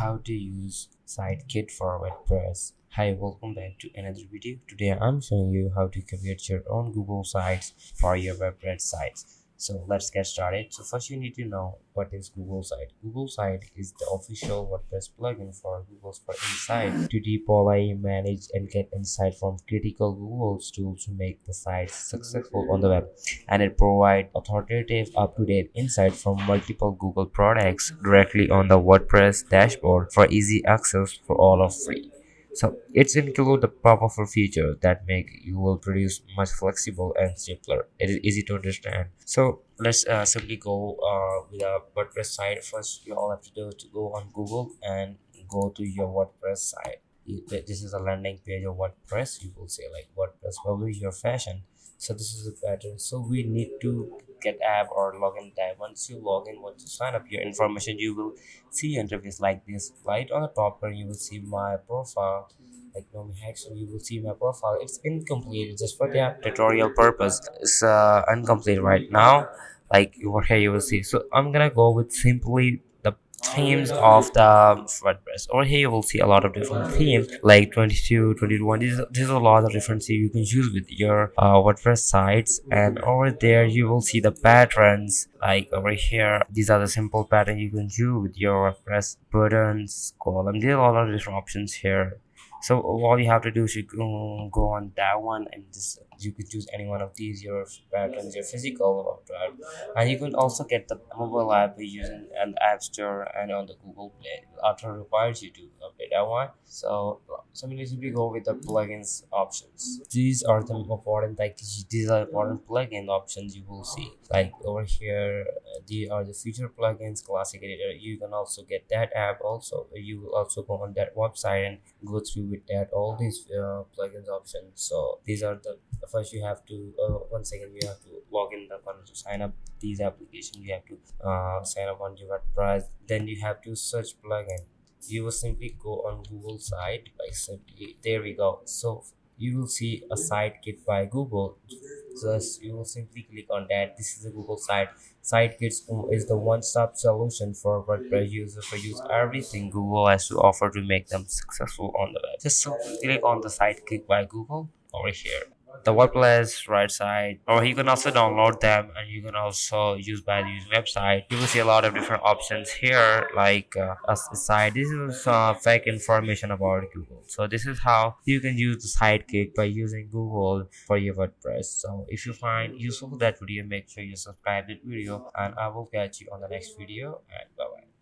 how to use Sidekit for WordPress. Hi, welcome back to another video. Today I'm showing you how to create your own Google sites for your WordPress sites. So let's get started. So first you need to know what is Google Site. Google Site is the official WordPress plugin for Google's for Insight to deploy, manage, and get insight from critical Google tools to make the site successful on the web, and it provides authoritative, up-to-date insight from multiple Google products directly on the WordPress dashboard for easy access for all of free. So it's include the powerful features that make you will produce much flexible and simpler. It is easy to understand. So let's simply go with a WordPress site. First, you all have to do to go on Google and go to your WordPress site. This is a landing page of WordPress. You will say like WordPress publish your fashion. So this is the pattern. So we need to get app or login tab. Once you log in, once you sign up your information, you will see interface like this. Right on the top where you will see my profile, like Nomi Hacks, you will see my profile. It's incomplete just for the tutorial purpose. It's incomplete right now. Like over here you will see. So I'm gonna go with simply the themes of the WordPress. Over here you will see a lot of different themes like 22, 21. There's a lot of different themes you can use with your WordPress sites. And over there you will see the patterns. Like over here, these are the simple patterns you can do with your WordPress buttons, column. There are a lot of different options here. So all you have to do is you go on that one, and just you could choose any one of these, your patterns, your physical drive. And you can also get the mobile app using an app store and on the Google Play. Auto requires you to update that one. So we simply go with the plugins options. These are the important, like these are important plugin options you will see. Like over here, these are the feature plugins, classic editor. You can also get that app also. You will also go on that website and go through with that all these plugins options. So these are the first you have to one second you have to log in the account to sign up these applications. You have to sign up on your WordPress. Then you have to search plugin. You will simply go on Google site by simply there we go. So you will see a site kit by Google. Just you will simply click on that. This is a Google site. Sidekits is the one-stop solution for WordPress users to use everything Google has to offer to make them successful on the web. Just simply click on the Sidekick by Google over here. The WordPress right side, or you can also download them and you can also use by the website. You will see a lot of different options here, like a site. This is fake information about Google. So this is how you can use the Sidekick by using Google for your WordPress. So if you find useful that video, make sure you subscribe this video, and I will catch you on the next video. And bye bye.